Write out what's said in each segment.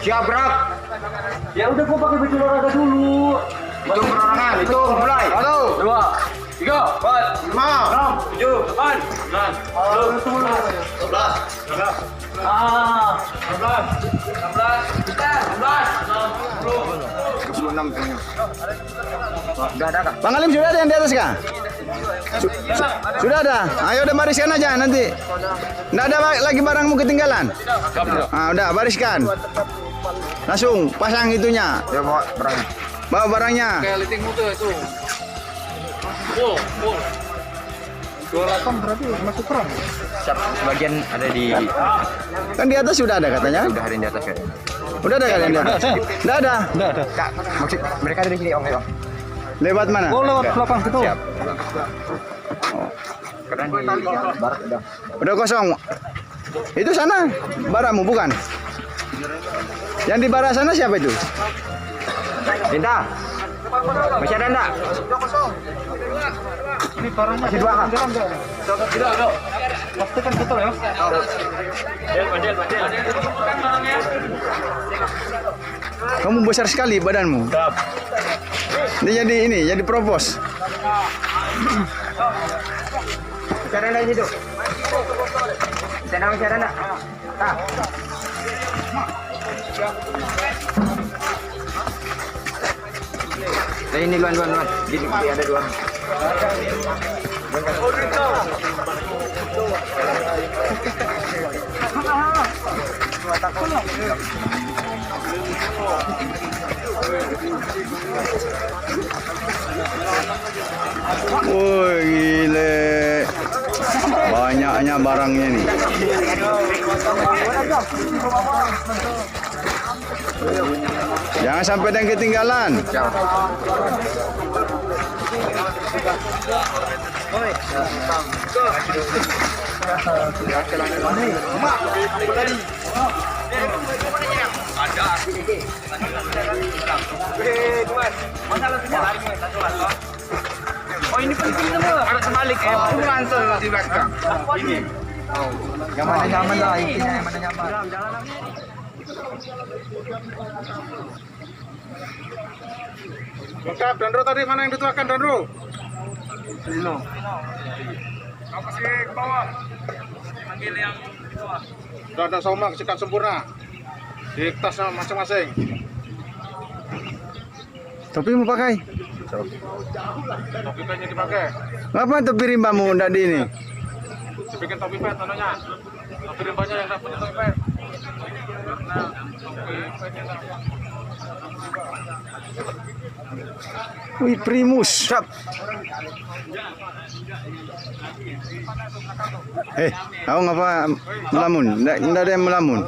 Siap, Bro. Ya udah gua pakai baju olahraga dulu. Hitung perorangan, hitung mulai. 1, 2, 3, 4, 5, 6, 7, 8, 9, 10, 11, 12, 26 punya. Sudah ada kan? Bang Alim sudah ada yang di atas kah? Sudah ada. Ayo udah bariskan aja nanti. Nggak ada lagi barangmu ketinggalan. Udah bariskan. Langsung pasang itunya. Ya bawa barangnya. Bawa barangnya. Kayak litingmu tuh itu. Full. 28 berarti masuk perang. Siap, sebagian ada di Kan di atas sudah ada katanya. udah ada yang di atas kan. Udah ada kalian di atas. Nggak ada. Kak, maksud mereka ada di sini Om ya. Lewat mana? Oh, lewat belakang situ. Siap. Karena di barat udah. Udah kosong. Itu sana baramu bukan? Yang di barat sana siapa itu? Cinta. Masih ada enggak? Ini barangnya Masih dua kan? Tidak. Pastikan betul ya. Kamu besar sekali badanmu. Dia jadi propos. Masih ada enggak di situ? Masih ada enggak? Ah. Nah, ini luan. Gini ada dua. Woi gile. Banyaknya barangnya nih. Jangan sampai ada yang ketinggalan. Oh ini penting semua. Harus sebalik ya. Langsung di belakang. Ini. Yang mana nyaman lah, intinya yang mana nyaman. Lengkap, Dandro tadi mana yang dituakan Dandro? Lino. Apa sih ke bawah? Panggil yang bawah. Sudah ada soma sikat sempurna di tasnya masing-masing. Topi mau pakai? Topi petnya dipakai. Apa topi rimbamu ndak di ini? Dibikin topi pet anonya. Topi rimbanya yang tak punya topi pet. Karena topi petnya tak. Wih, primus. Sap. Kau ngapa melamun? Nggak ada yang melamun.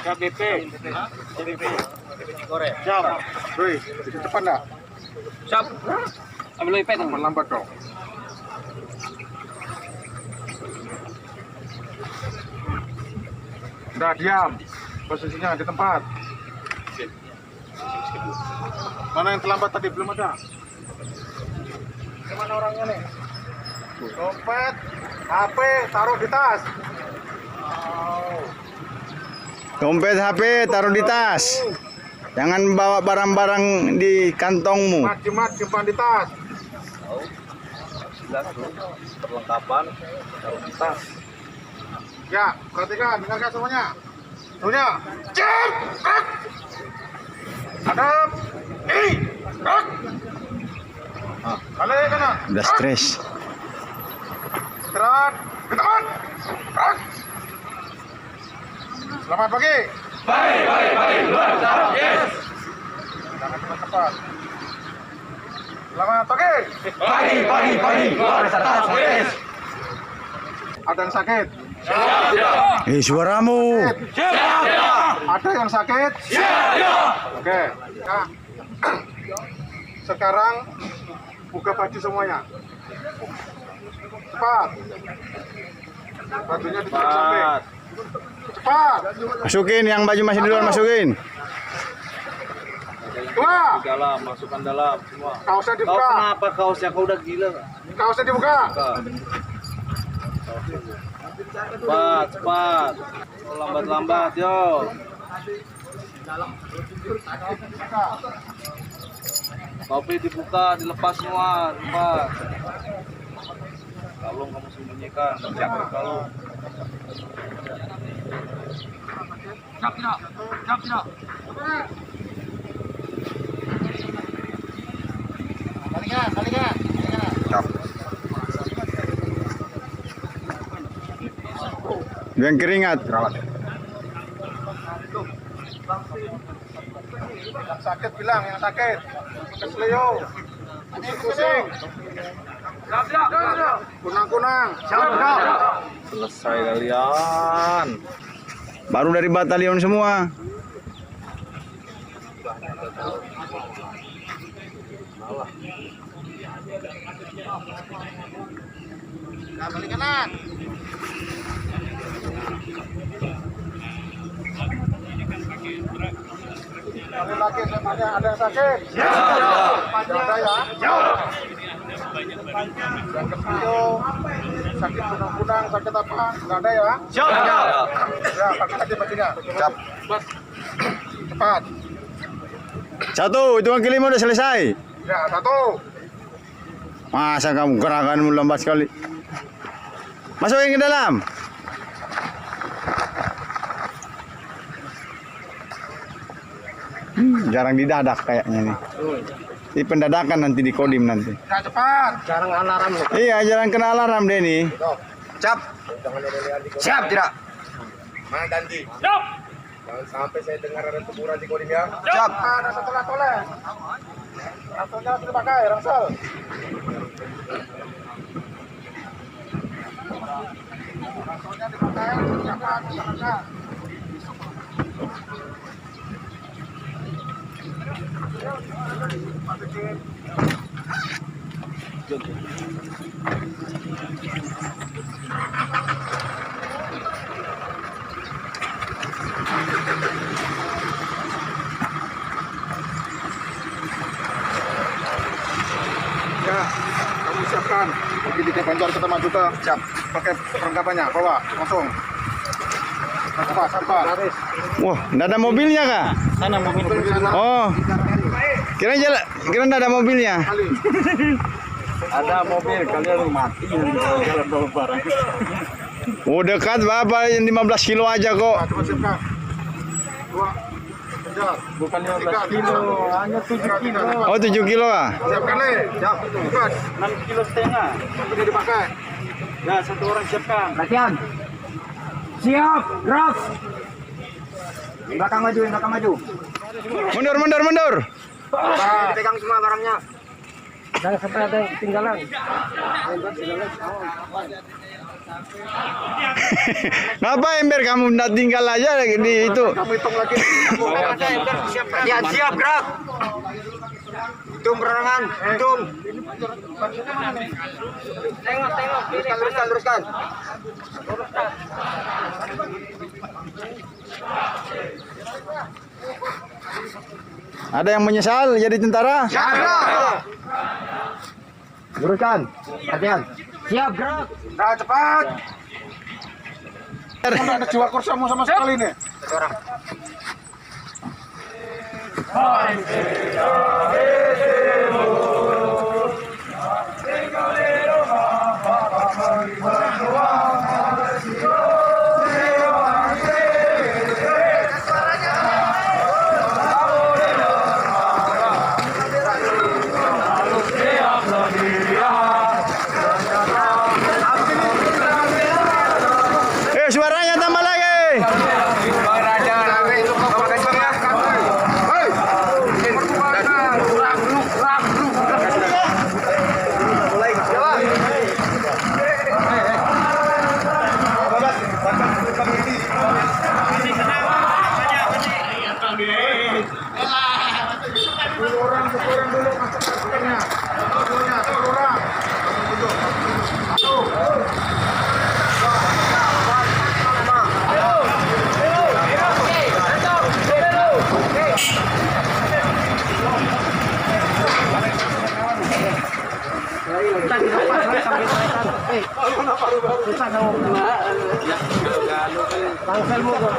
KBP. Siap. Woi, cepat dah. Siap. Ambil iPad dong. Lambat dong. Udah diam. Posisinya di tempat. Mana yang terlambat tadi belum ada? Mana orangnya nih? Dompet, HP taruh di tas. Dompet, HP taruh di tas. Jangan bawa barang-barang di kantongmu. Jimat simpan di tas. Perlengkapan taruh di tas. Ya, perhatikan, dengarkan semuanya. Semuanya. Cep. Hadap. Rak. Balik kanan. Udah stres. Istirahat. Ke depan. Rak. Selamat pagi. Baik. Luar biasa. Yes. Jangan cepat-cepat. Selamat pagi. Pagi. Luar biasa. Yes. Ada yang sakit? Suaramu. Ada yang sakit? Oke. Nah, sekarang buka baju semuanya. Cepat. Bajunya ditaruh samping. Cepat. Masukin yang baju masih di luar, masukin. Dua. Dalam, masukkan dalam semua. Kaosnya Kau dibuka. kenapa kaosnya kau udah gila? Kaosnya dibuka. Cepat. Lambat-lambat, yo. Topi dibuka, dilepas semua, cepat. Kalung kamu sembunyikan, siapkan kalung. Siap tidak. Kalikan. Yang keringat. Yang sakit bilang, yang sakit. Kesleo. Pusing. Siap. Kunang. Siap. Selesai kalian. Baru dari batalion semua. Balik kanan. Laki semuanya ada yang sakit. Ada ya. Yang kecil, sakit kunang-kunang, sakit apa? Nggak ada ya? Siap. Ya, pakai aja bajunya. Cepat. Satu, hitungan kelima udah selesai. Ya, 1. Masa kamu gerakanmu lambat sekali. Masukin ke dalam. Jarang didadak kayaknya nih. Ini pendadakan nanti di kodim nanti. Ya, cepat. Jarang alarm loh. Iya, jarang kena alarm deh nih. Siap tidak? Mana ganti? Siap. Jangan sampai saya dengar ada teguran di kodim ya. Siap. Ada satu tole. Rasolnya sudah pakai, ransel. Rasolnya dipakai, siapa? Ya, kamu siapkan. Pergi di Banjar kita maju ke siap. Pakai perlengkapannya, bawa langsung. Sabar. Wah, nggak ada mobilnya kah? Sana mobil. Oh, kira nggak ada mobilnya. Ada mobil, kalian mati nanti kalau jalan bawa barang. Oh, dekat Bapak, 15 kilo aja kok. Coba siapkan. 2. Banjar. Bukan 15 kilo, hanya 7 kilo. Oh, 7 kilo kah? Siapkan nih. Siap. Ikut. 6 kilo setengah. Sudah dipakai. Ya, satu orang siapkan. Latihan. Siap, gerak. Belakang maju. Mundur. Pegang semua barangnya. Jangan sampai ada yang ketinggalan. Ngapa ember kamu nggak tinggal aja di itu? Kamu hitung lagi. Ya, siap, gerak. Hitung perangan. Hitung. Tengok. Teruskan. Ada yang menyesal jadi tentara? Luruskan. Latihan. Siap, gerak. Nah, cepat. Tidak ada jiwa korsamu sama sekali nih. Suaranya tambah lagi. Susah kamu. Rangsel mo ko.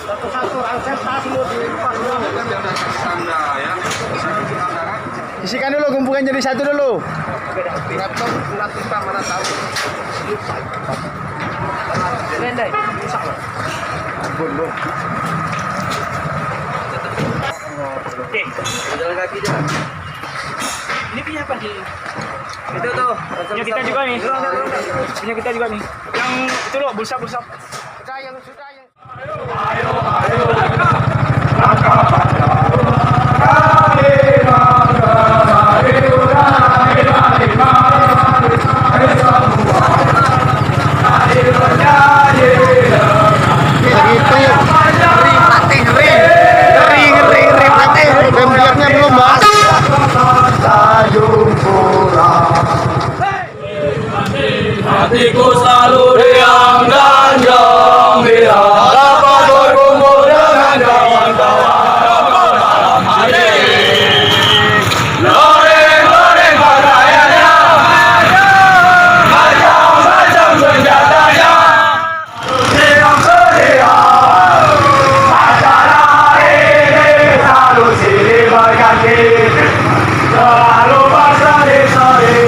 Satu-satu rangsel taas mo dilepas mo. Isikan dulu, kumpulkan jadi satu dulu. Mana tahu. Lendai, rusak lo. Oke, jalan kaki jalan. Ini punya apa sih? Itu tuh. Punya kita juga nih. Punya kita juga nih. Yang itu loh, bulsa-bulsa. Sudah yang sudah yang. Pembiaknya belum, Mas. Hatiku selalu riang dan gembira dapat berkumpul dengan kawan-kawan dalam hati. Loreng-loreng pakaiannya, macam-macam senjatanya. Riang serius, acara ini selalu silih berganti, selalu berseri-seri.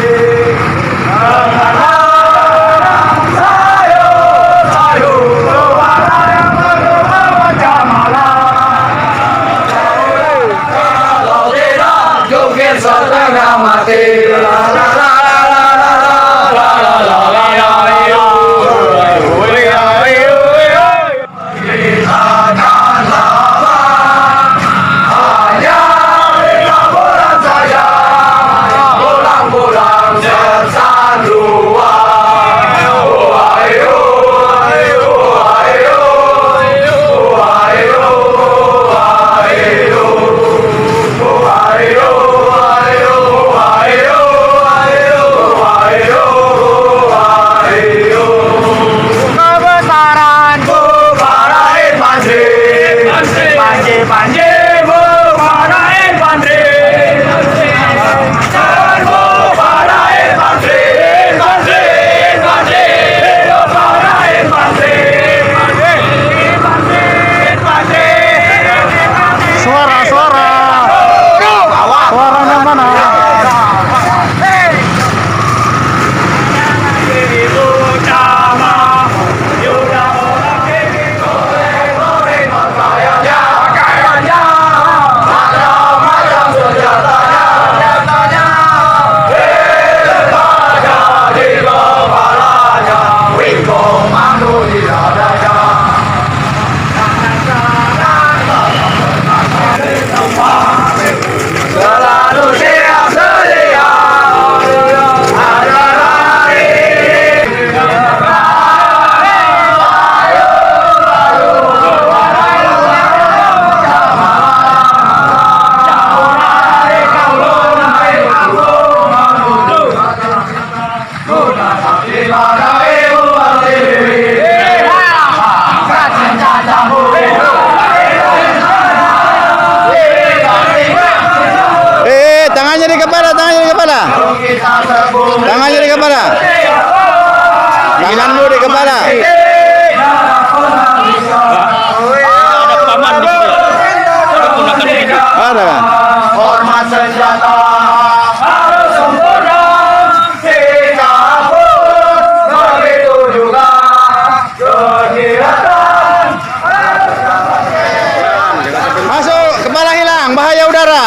Setengah mati. Tangannya di kepala, tangannya di kepala. Tangannya di kepala. Tanganmu di kepala. Ada kan? Hormat senjata harus sempurna, sikap pun begitu juga. Kegiatan Masuk, kepala hilang, bahaya udara.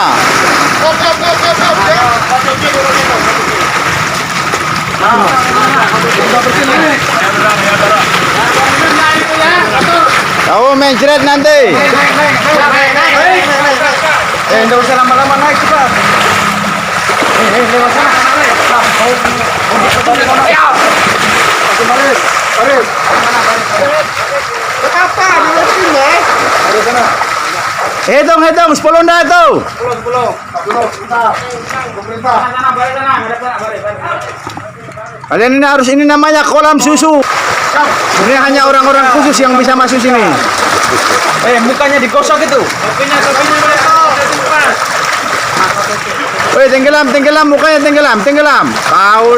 Kau mencret nanti. Enggak usah lama-lama naik cepat. Lewat sana. Baris. Betapa di sini? Ada sana. Hitung, 10 dah tuh. 10. Pemerintah. Kalian ini harus, ini namanya kolam susu. Ini hanya orang-orang khusus yang bisa masuk sini. Mukanya digosok itu. Topinya Woi, tenggelam, mukanya tenggelam. Kau.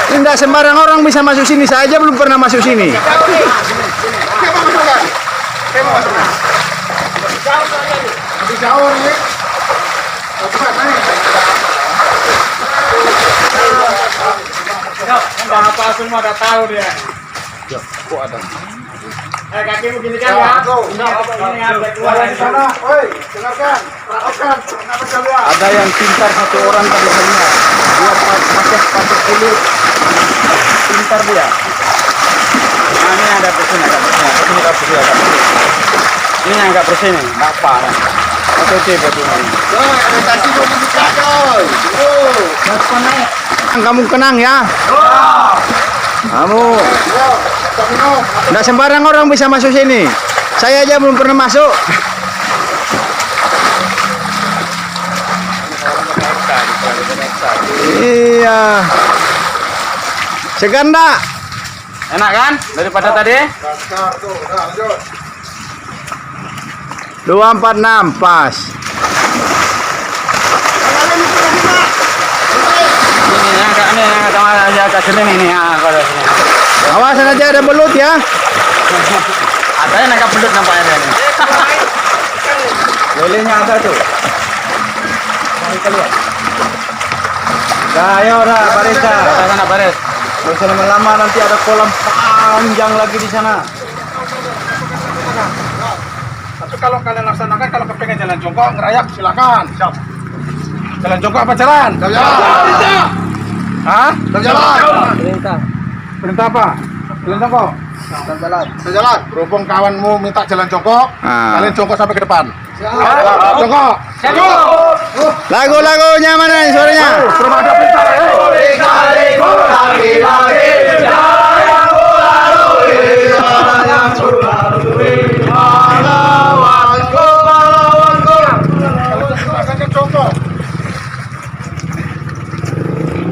Tidak sembarang orang bisa masuk sini. Saya aja belum pernah masuk sini. Oke, mau masukkan. Oke, mau masukkan. Lebih jauh nih. Cepat, naik. Enggak apa semua udah tahu dia. Kok ada? Kaki begini kan ya. Ini ada keluar dari sana. Woi, dengarkan. Perhatikan. Kenapa kalian? Ada yang pintar satu orang tadi hanya. Dia pakai sepatu kulit. Pintar dia. Nah, ini ada bersih, agak bersih. Ini agak bersih, agak bersih. Ini yang agak bersih nih, nggak apa. Oke, betul ini. Ada kasih 2 menit coy. Kamu kenang ya. Kamu tidak sembarang orang bisa masuk sini. Saya aja belum pernah masuk. Iya. Segan enggak? Enak kan? Daripada tadi? Dasar tuh, udah lanjut. 246 pas. Ini agak sini nih, kalau sini. Awasan aja ada belut ya. Ada yang agak belut nampaknya ini. Lelenya ada tuh. Dah, ayo dah, baris dah. Sana baris. Kalau usah lama-lama nanti ada kolam panjang lagi di sana. Tapi kalau kalian laksanakan, kalau kepengen jalan jongkok, ngerayak, silakan. Siap. Jalan jongkok apa jalan? Jalan. Hah? Jalan. Perintah. Perintah apa? Jalan jongkok. Jalan. Jalan. Berhubung kawanmu minta jalan jongkok, kalian jongkok sampai ke depan. Jongkok. Lagu-lagunya mana nih suaranya? Belum ada perintah.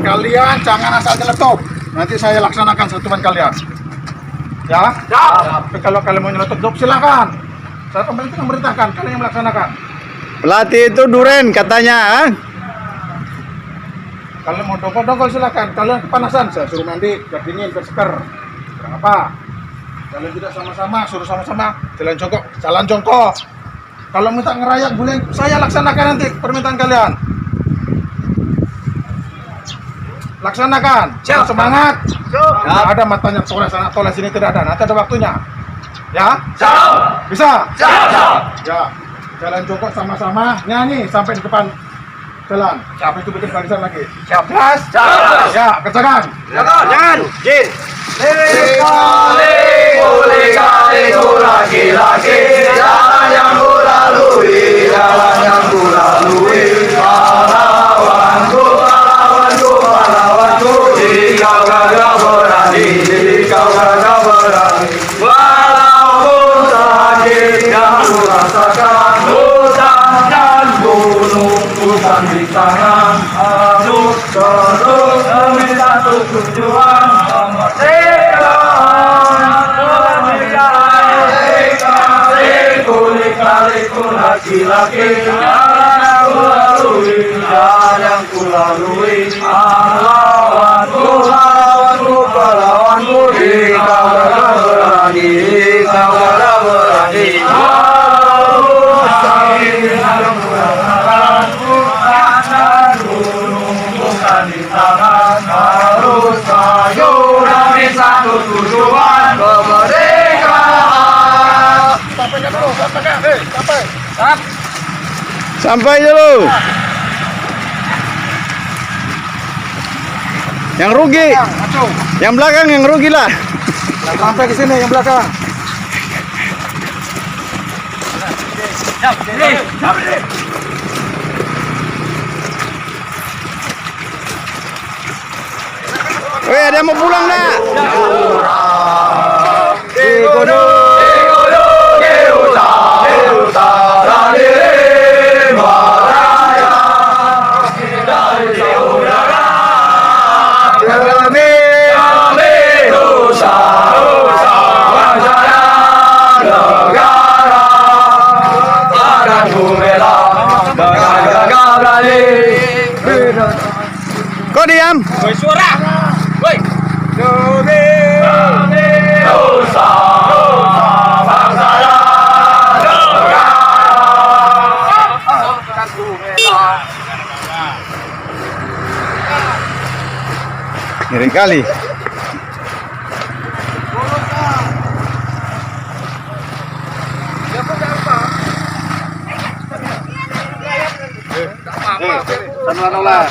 Kalian jangan asal nyeletuk. Nanti saya laksanakan sentuhan kalian. Ya? Tapi kalau kalian mau nyeletuk, silakan. Saya pemerintah memerintahkan, kalian yang melaksanakan. Pelatih itu duren katanya. Kalian mau dongkol-dongkol silakan. Kalian kepanasan, saya suruh mandi, biar dingin, biar seger. Kurang apa? Kalian tidak sama-sama, suruh sama-sama jalan jongkok. Kalau minta ngerayak, boleh saya laksanakan nanti permintaan kalian. Laksanakan. Semangat. Tidak ada matanya toleh sini tidak ada. Nanti ada waktunya. Ya? Bisa? Ya. Jalan jongkok sama-sama, nyanyi sampai di depan jalan. Siapa itu bikin barisan lagi? Siap. Ya, kerjakan. Jangan. Jin. Jalan yang kulalui, jalan yang kulalui, pahlawanku, kau gagah berani, kau gagah berani. Walaupun sakit yang ku rasakan, hutan dan gunung bukan di tangan. Harus terus demi satu tujuan, kemerdekaan, liku laki-laki, jalan yang kulalui, pahlawanku, pahlawanku, kau gagah berani, kau gagah berani. Harus sakit yang ku rasakan, hutan dan gunung bukan di tangan. Harus maju demi satu tujuan, kemerdekaan. Sampai dulu. Yang rugi. Yang belakang yang rugi lah. Sampai ke sini yang belakang. Weh, ada mau pulang dah. Kau diam. Suara. Woi. sekali.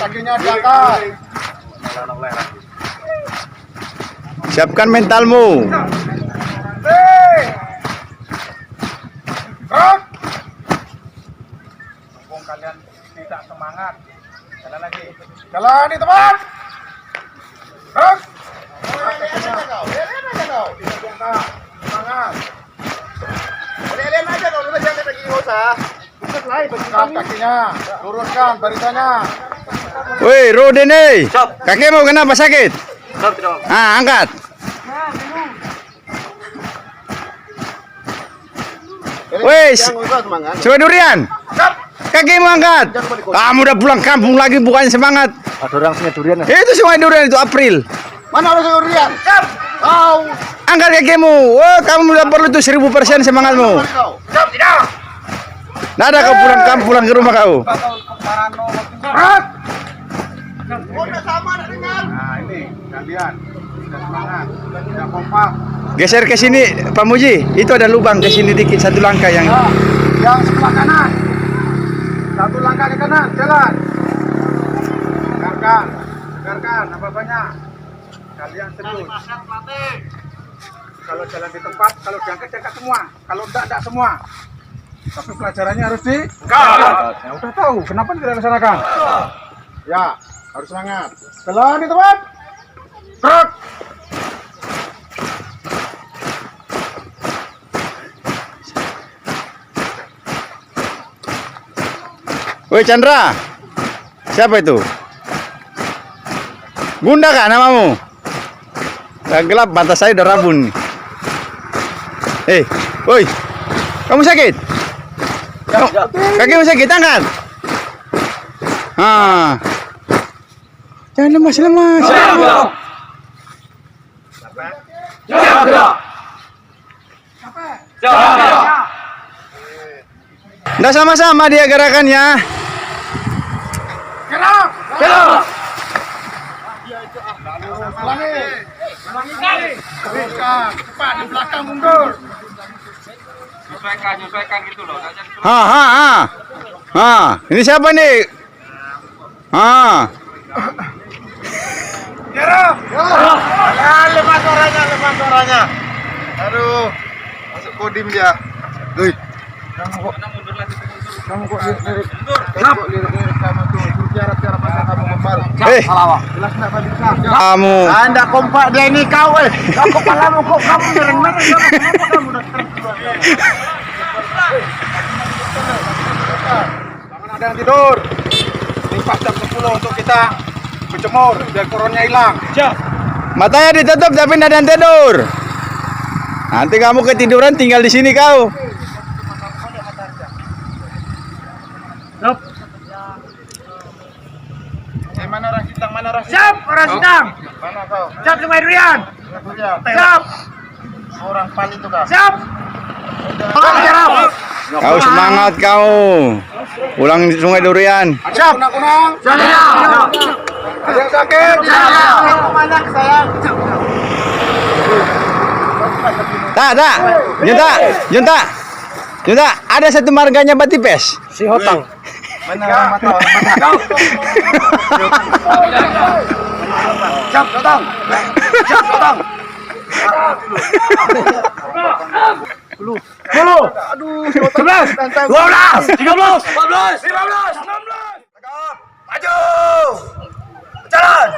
Kakinya diangkat. Siapkan mentalmu. Gerak. Mumpung kalian tidak semangat. Jalan lagi. Jalan di tempat. Gerak. Semangat. Angkat kakinya, luruskan barisanya. Woi, Roden, kakimu kenapa sakit? Ah, angkat. Woi, coba durian. Kakimu angkat. Kamu udah pulang kampung lagi bukannya semangat. Ada orang sungai durian. Itu sungai durian itu April. Mana orang durian? Angkat kakimu. Wah, kamu udah perlu tuh 1000% semangatmu. Nggak ada kau pulang ke rumah kau. Nah ini kalian sudah semangat, sudah kompak. Geser ke sini, Pak Muji. Itu ada lubang ke sini dikit, satu langkah yang. Yang sebelah kanan, satu langkah ke kanan, jalan. Dengarkan apa banyak. Kalian serius. Kalau jalan di tempat, kalau diangkat semua. Kalau enggak semua. Tapi pelajarannya harus di. Ya udah tahu, kenapa tidak dilaksanakan? Ya, harus semangat. Jalan di tempat. Gerak. Woi Chandra, siapa itu? Gunda kah namamu? Gak gelap, mata saya udah rabun. Woi, kamu sakit? Kakimu sakit, angkat. Jangan lemas. Nggak sama-sama dia gerakannya. Gerak. Ulangi. Teruskan. Cepat di belakang mundur. Nyesuaikan gitu loh. Ini siapa nih? Gerak. Lepas suaranya. Aduh, masuk kodim dia. Kamu kok lirik kamu tuh tiara masa kamu kembali. Jelas enggak bisa. Kamu. Anda kompak dia ini kau kepalamu kok kamu mereng-mereng kenapa kamu udah jangan ada yang tidur. Ini pas jam 10 untuk kita berjemur biar koronnya hilang. Matanya ditutup tapi nggak ada yang tidur. Nanti kamu ketiduran tinggal di sini kau. Mana orang Sintang? Siap, orang Sintang. Mana kau? Siap, Sungai Durian. Siap. Orang paling itu kah? Siap. Kau semangat kau. Pulang di Sungai Durian. Siap. Kunang. Siap. Ada yang sakit? Siap. Mana sayang? Tak. Junta, ada satu marganya Batipes. Si Hotang. Mana mata? Siap, datang. Aduh, 11, 12, 13, 14, 15, 16. maju. Jalan.